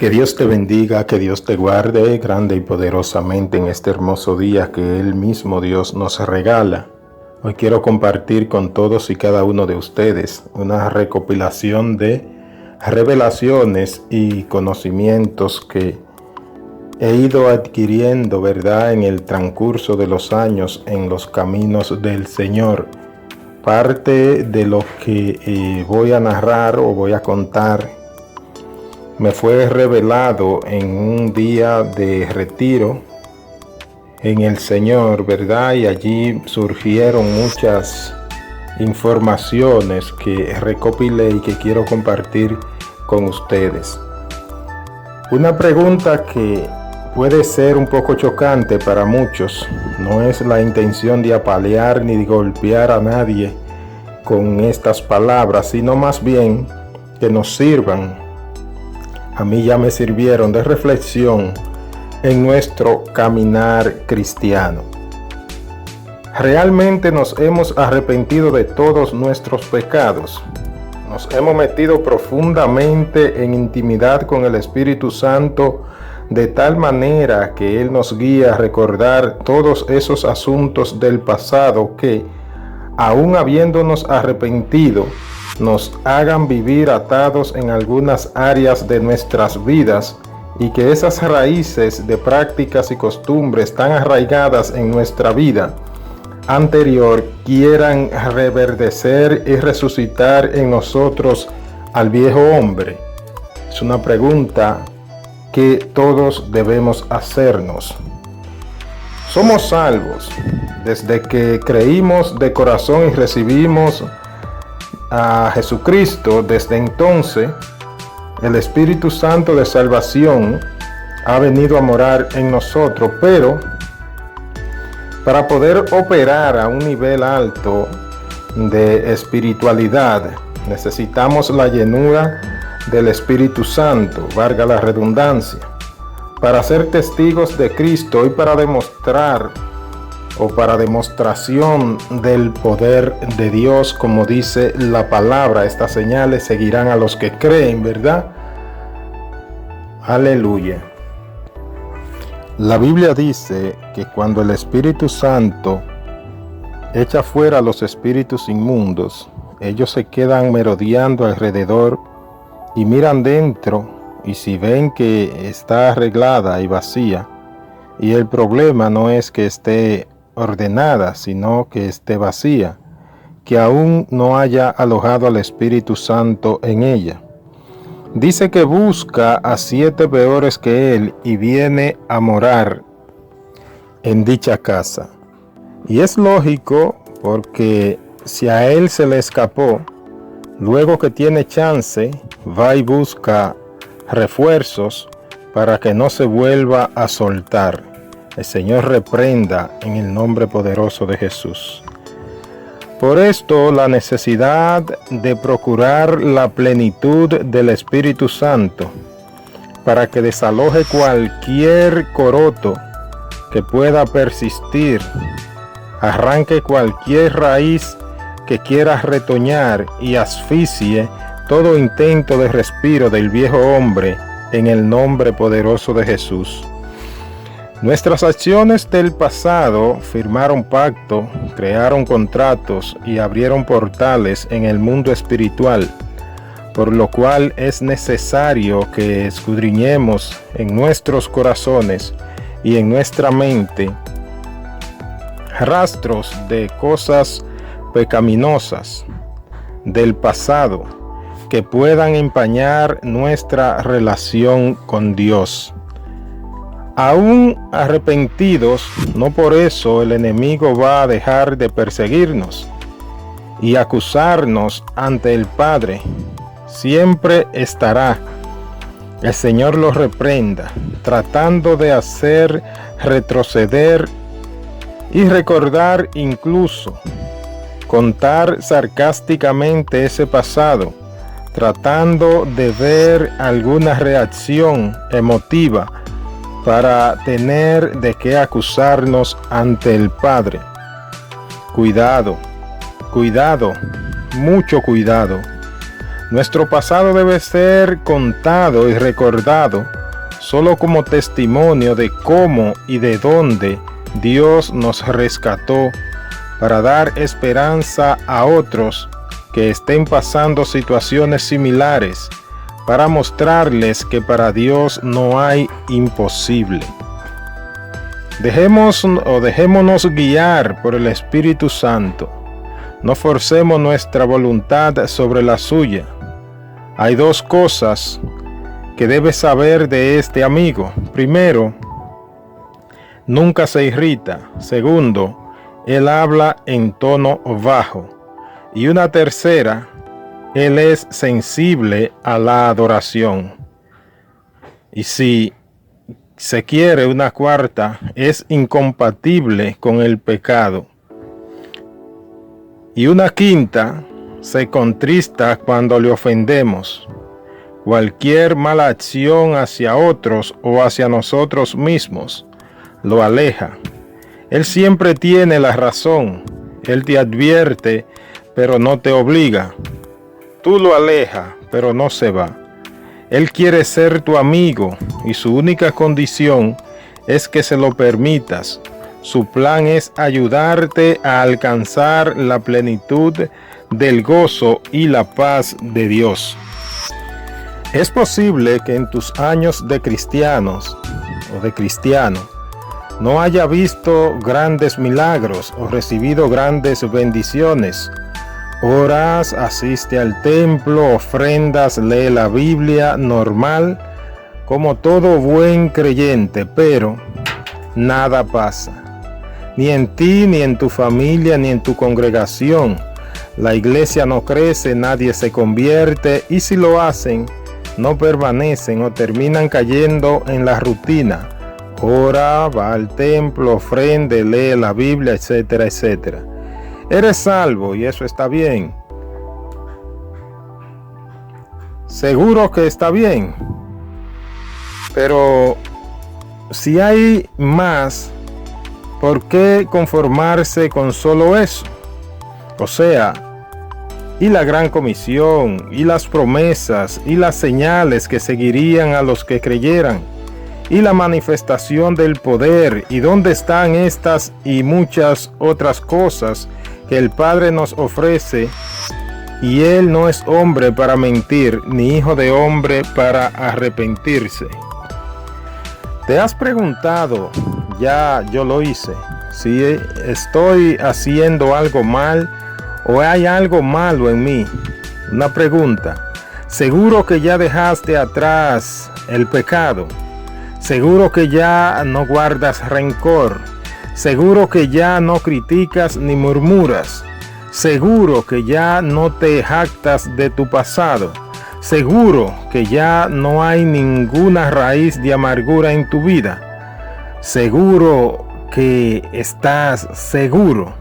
Que Dios te bendiga, que Dios te guarde grande y poderosamente en este hermoso día que Él mismo Dios nos regala. Hoy quiero compartir con todos y cada uno de ustedes una recopilación de revelaciones y conocimientos que he ido adquiriendo, ¿verdad?, en el transcurso de los años en los caminos del Señor. Parte de lo que voy a narrar o voy a contar me fue revelado en un día de retiro en el Señor, ¿verdad? Y allí surgieron muchas informaciones que recopilé y que quiero compartir con ustedes. Una pregunta que puede ser un poco chocante para muchos, no es la intención de apalear ni de golpear a nadie con estas palabras, sino más bien que nos sirvan. A mí ya me sirvieron de reflexión en nuestro caminar cristiano. ¿Realmente nos hemos arrepentido de todos nuestros pecados? ¿Nos hemos metido profundamente en intimidad con el Espíritu Santo de tal manera que Él nos guía a recordar todos esos asuntos del pasado que, aun habiéndonos arrepentido, nos hagan vivir atados en algunas áreas de nuestras vidas y que esas raíces de prácticas y costumbres tan arraigadas en nuestra vida anterior quieran reverdecer y resucitar en nosotros al viejo hombre? Es una pregunta que todos debemos hacernos. Somos salvos desde que creímos de corazón y recibimos a Jesucristo. Desde entonces, el Espíritu Santo de salvación ha venido a morar en nosotros, pero para poder operar a un nivel alto de espiritualidad, necesitamos la llenura del Espíritu Santo, valga la redundancia, para ser testigos de Cristo y para demostrar o para demostración del poder de Dios, como dice la palabra. Estas señales seguirán a los que creen, ¿verdad? Aleluya. La Biblia dice que cuando el Espíritu Santo echa fuera a los espíritus inmundos, ellos se quedan merodeando alrededor y miran dentro, y si ven que está arreglada y vacía, y el problema no es que esté ordenada, sino que esté vacía, que aún no haya alojado al Espíritu Santo en ella. Dice que busca a 7 peores que él y viene a morar en dicha casa. Y es lógico, porque si a él se le escapó, luego que tiene chance, va y busca refuerzos para que no se vuelva a soltar. El Señor reprenda en el nombre poderoso de Jesús. Por esto, la necesidad de procurar la plenitud del Espíritu Santo para que desaloje cualquier coroto que pueda persistir, arranque cualquier raíz que quiera retoñar y asfixie todo intento de respiro del viejo hombre en el nombre poderoso de Jesús. Nuestras acciones del pasado firmaron pacto, crearon contratos y abrieron portales en el mundo espiritual, por lo cual es necesario que escudriñemos en nuestros corazones y en nuestra mente rastros de cosas pecaminosas del pasado que puedan empañar nuestra relación con Dios. Aún arrepentidos, no por eso el enemigo va a dejar de perseguirnos y acusarnos ante el Padre. Siempre estará. El Señor los reprenda, tratando de hacer retroceder y recordar, incluso contar sarcásticamente ese pasado, tratando de ver alguna reacción emotiva para tener de qué acusarnos ante el Padre. Cuidado, cuidado, mucho cuidado. Nuestro pasado debe ser contado y recordado solo como testimonio de cómo y de dónde Dios nos rescató, para dar esperanza a otros que estén pasando situaciones similares, para mostrarles que para Dios no hay imposible. Dejémonos guiar por el Espíritu Santo. No forcemos nuestra voluntad sobre la suya. Hay dos cosas que debes saber de este amigo. Primero, nunca se irrita. Segundo, él habla en tono bajo. Y una tercera, él es sensible a la adoración. Y si se quiere una cuarta, es incompatible con el pecado. Y una quinta, se contrista cuando le ofendemos. Cualquier mala acción hacia otros o hacia nosotros mismos lo aleja. Él siempre tiene la razón. Él te advierte, pero no te obliga. Tú lo alejas, pero no se va. Él quiere ser tu amigo y su única condición es que se lo permitas. Su plan es ayudarte a alcanzar la plenitud del gozo y la paz de Dios. Es posible que en tus años de cristiano no haya visto grandes milagros o recibido grandes bendiciones. Oras, asiste al templo, ofrendas, lee la Biblia normal, como todo buen creyente, pero nada pasa. Ni en ti, ni en tu familia, ni en tu congregación. La iglesia no crece, nadie se convierte, y si lo hacen, no permanecen o terminan cayendo en la rutina. Ora, va al templo, ofrende, lee la Biblia, etcétera, etcétera. Eres salvo y eso está bien. Seguro que está bien. Pero si hay más, ¿por qué conformarse con solo eso? O sea, y la gran comisión, y las promesas, y las señales que seguirían a los que creyeran, y la manifestación del poder, y dónde están estas y muchas otras cosas que el Padre nos ofrece, y Él no es hombre para mentir, ni hijo de hombre para arrepentirse. ¿Te has preguntado, ya yo lo hice, si estoy haciendo algo mal o hay algo malo en mí? Una pregunta. ¿Seguro que ya dejaste atrás el pecado? ¿Seguro que ya no guardas rencor? ¿Seguro que ya no criticas ni murmuras? ¿Seguro que ya no te jactas de tu pasado? ¿Seguro que ya no hay ninguna raíz de amargura en tu vida? ¿Seguro que estás seguro?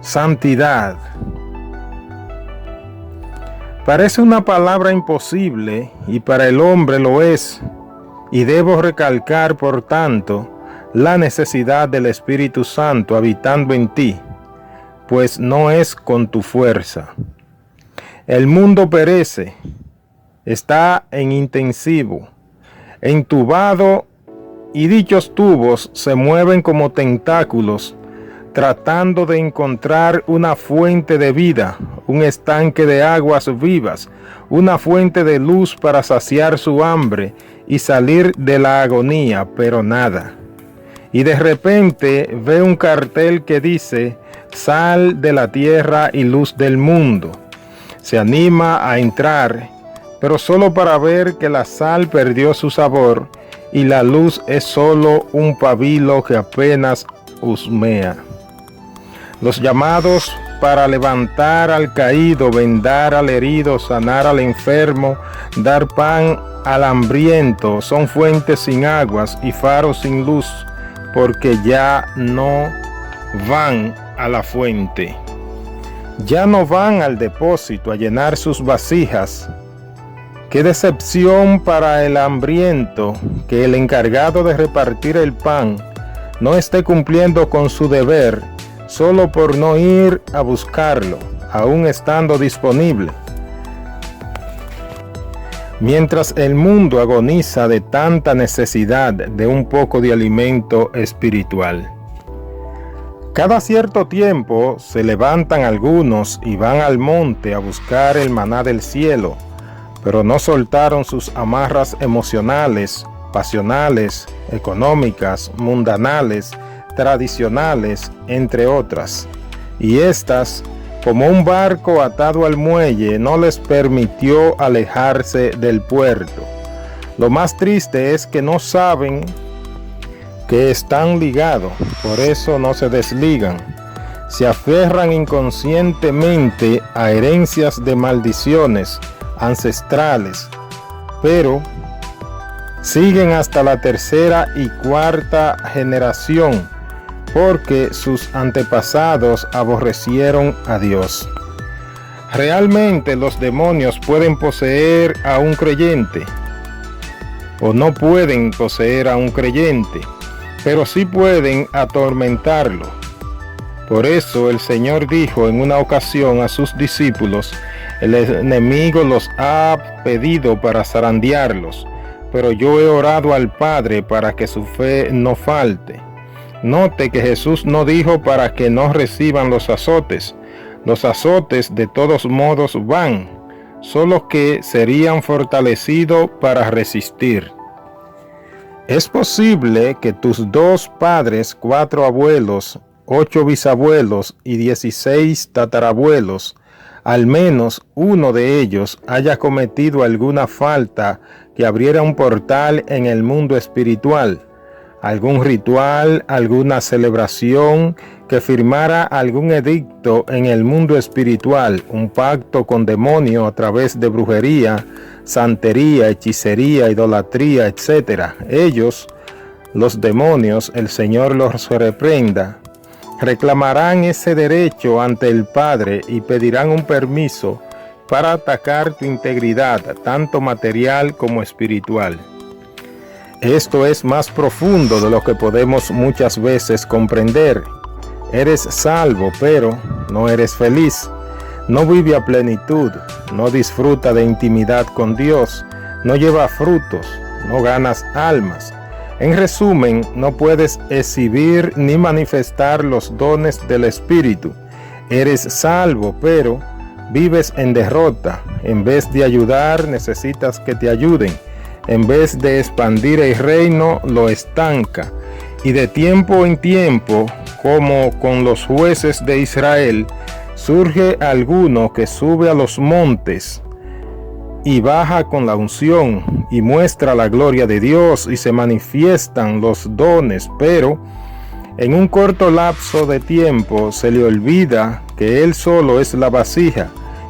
Santidad. Parece una palabra imposible y para el hombre lo es, y debo recalcar, por tanto, la necesidad del Espíritu Santo habitando en ti, pues no es con tu fuerza. El mundo perece, está en intensivo, entubado, y dichos tubos se mueven como tentáculos, tratando de encontrar una fuente de vida, un estanque de aguas vivas, una fuente de luz para saciar su hambre y salir de la agonía, pero nada. Y de repente ve un cartel que dice: sal de la tierra y luz del mundo. Se anima a entrar, pero solo para ver que la sal perdió su sabor y la luz es solo un pabilo que apenas husmea. Los llamados para levantar al caído, vendar al herido, sanar al enfermo, dar pan al hambriento, son fuentes sin aguas y faros sin luz, porque ya no van a la fuente. Ya no van al depósito a llenar sus vasijas. Qué decepción para el hambriento que el encargado de repartir el pan no esté cumpliendo con su deber solo por no ir a buscarlo, aún estando disponible. mientras el mundo agoniza de tanta necesidad de un poco de alimento espiritual. Cada cierto tiempo se levantan algunos y van al monte a buscar el maná del cielo, pero no soltaron sus amarras emocionales, pasionales, económicas, mundanales, tradicionales, entre otras. Y estas, como un barco atado al muelle, no les permitió alejarse del puerto. Lo más triste es que no saben que están ligados, por eso no se desligan. Se aferran inconscientemente a herencias de maldiciones ancestrales, pero siguen hasta la tercera y cuarta generación, porque sus antepasados aborrecieron a Dios. ¿Realmente los demonios pueden poseer a un creyente? ¿O no pueden poseer a un creyente? Pero sí pueden atormentarlo. Por eso el Señor dijo en una ocasión a sus discípulos: el enemigo los ha pedido para zarandearlos, pero yo he orado al Padre para que su fe no falte. Note que Jesús no dijo para que no reciban los azotes. Los azotes de todos modos van, solo que serían fortalecidos para resistir. Es posible que tus 2 padres, 4 abuelos, 8 bisabuelos y 16 tatarabuelos, al menos uno de ellos haya cometido alguna falta que abriera un portal en el mundo espiritual, algún ritual, alguna celebración que firmara algún edicto en el mundo espiritual, un pacto con demonio a través de brujería, santería, hechicería, idolatría, etc. Ellos, los demonios, el Señor los reprenda, reclamarán ese derecho ante el Padre y pedirán un permiso para atacar tu integridad, tanto material como espiritual. Esto es más profundo de lo que podemos muchas veces comprender. Eres salvo, pero no eres feliz. No vive a plenitud, no disfruta de intimidad con Dios, no lleva frutos, no ganas almas. En resumen, no puedes exhibir ni manifestar los dones del Espíritu. Eres salvo, pero vives en derrota. En vez de ayudar, necesitas que te ayuden. En vez de expandir el reino, lo estanca. Y de tiempo en tiempo, como con los jueces de Israel, surge alguno que sube a los montes y baja con la unción y muestra la gloria de Dios y se manifiestan los dones, pero en un corto lapso de tiempo se le olvida que él solo es la vasija,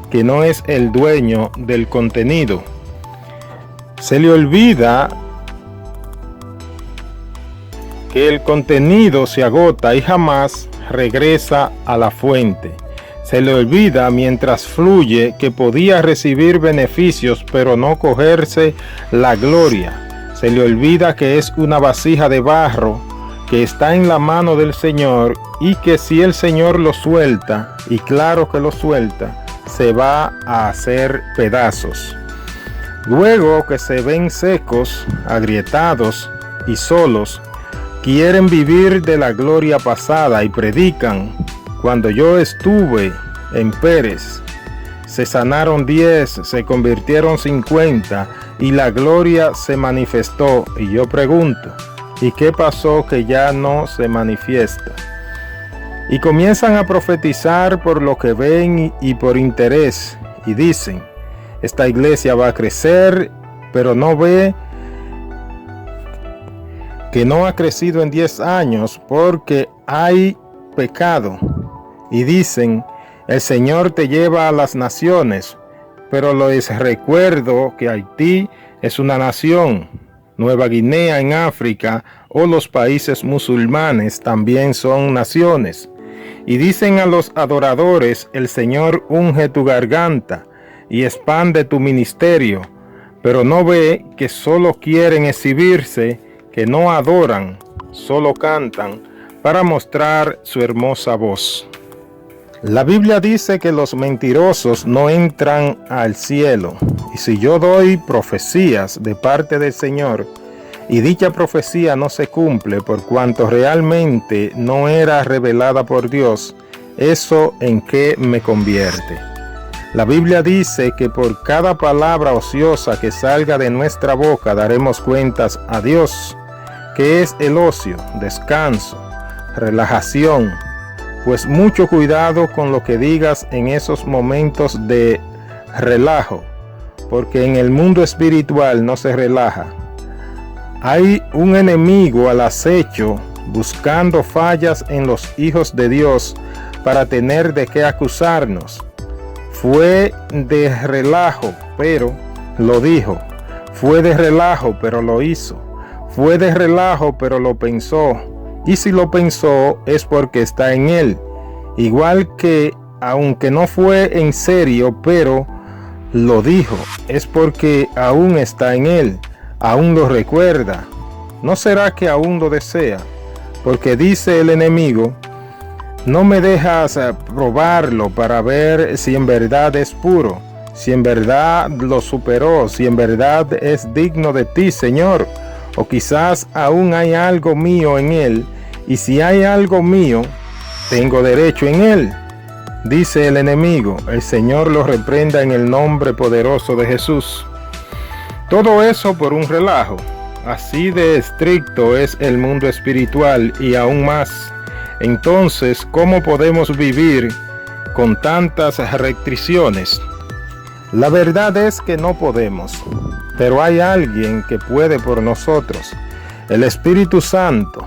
que no es el dueño del contenido. Se le olvida que el contenido se agota y jamás regresa a la fuente. Se le olvida mientras fluye que podía recibir beneficios pero no cogerse la gloria. Se le olvida que es una vasija de barro que está en la mano del Señor y que si el Señor lo suelta, y claro que lo suelta, se va a hacer pedazos. Luego que se ven secos, agrietados y solos, quieren vivir de la gloria pasada y predican: cuando yo estuve en Pérez, se sanaron 10, se convirtieron 50 y la gloria se manifestó. Y yo pregunto, ¿y qué pasó que ya no se manifiesta? Y comienzan a profetizar por lo que ven y por interés, y dicen: esta iglesia va a crecer, pero no ve que no ha crecido en 10 años porque hay pecado. Y dicen: el Señor te lleva a las naciones, pero les recuerdo que Haití es una nación, Nueva Guinea en África o los países musulmanes también son naciones. Y dicen a los adoradores: el Señor unge tu garganta y expande tu ministerio, pero no ve que solo quieren exhibirse, que no adoran, solo cantan para mostrar su hermosa voz. La Biblia dice que los mentirosos no entran al cielo. Y si yo doy profecías de parte del Señor, y dicha profecía no se cumple por cuanto realmente no era revelada por Dios, ¿eso en qué me convierte? La Biblia dice que por cada palabra ociosa que salga de nuestra boca daremos cuentas a Dios. ¿Qué es el ocio? Descanso, relajación. Pues mucho cuidado con lo que digas en esos momentos de relajo, porque en el mundo espiritual no se relaja. Hay un enemigo al acecho buscando fallas en los hijos de Dios para tener de qué acusarnos. Fue de relajo, pero lo dijo. Fue de relajo, pero lo hizo. Fue de relajo, pero lo pensó. Y si lo pensó es porque está en él. Igual que aunque no fue en serio, pero lo dijo, es porque aún está en él, aún lo recuerda. ¿No será que aún lo desea? Porque dice el enemigo, no me dejas probarlo para ver si en verdad es puro, si en verdad lo superó, si en verdad es digno de ti, Señor. O quizás aún hay algo mío en él, y si hay algo mío, tengo derecho en él. Dice el enemigo, el Señor lo reprenda en el nombre poderoso de Jesús. Todo eso por un relajo. Así de estricto es el mundo espiritual y aún más. Entonces, ¿cómo podemos vivir con tantas restricciones? La verdad es que no podemos, pero hay alguien que puede por nosotros, el Espíritu Santo.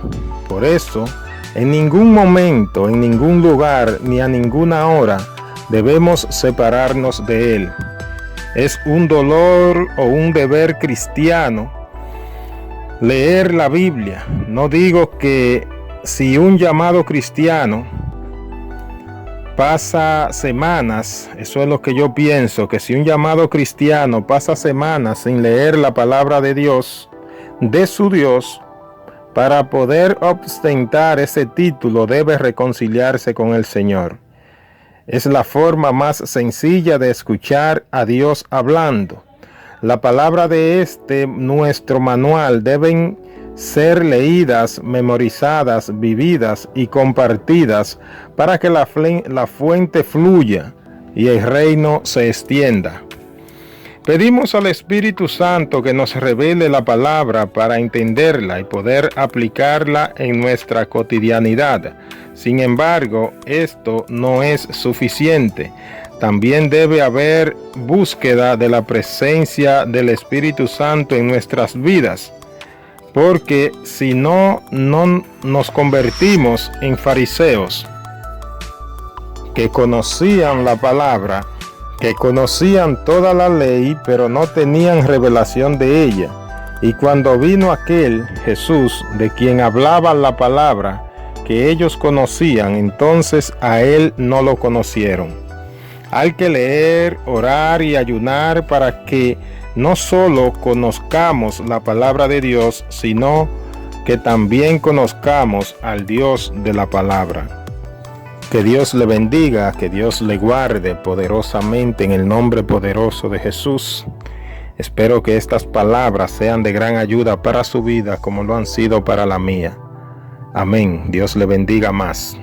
Por eso, en ningún momento, en ningún lugar, ni a ninguna hora, debemos separarnos de Él. Es un dolor o un deber cristiano leer la Biblia. No digo que si un llamado cristiano pasa semanas, eso es lo que yo pienso, que si un llamado cristiano pasa semanas sin leer la palabra de Dios, de su Dios, para poder ostentar ese título debe reconciliarse con el Señor. Es la forma más sencilla de escuchar a Dios hablando. La palabra de nuestro manual deben ser leídas, memorizadas, vividas y compartidas para que la fuente fluya y el reino se extienda. Pedimos al Espíritu Santo que nos revele la palabra para entenderla y poder aplicarla en nuestra cotidianidad. Sin embargo, esto no es suficiente. También debe haber búsqueda de la presencia del Espíritu Santo en nuestras vidas, porque si no, no nos convertimos en fariseos que conocían la palabra, que conocían toda la ley, pero no tenían revelación de ella. Y cuando vino aquel Jesús, de quien hablaba la palabra, que ellos conocían, entonces a él no lo conocieron. Hay que leer, orar y ayunar para que no solo conozcamos la palabra de Dios, sino que también conozcamos al Dios de la palabra. Que Dios le bendiga, que Dios le guarde poderosamente en el nombre poderoso de Jesús. Espero que estas palabras sean de gran ayuda para su vida como lo han sido para la mía. Amén. Dios le bendiga más.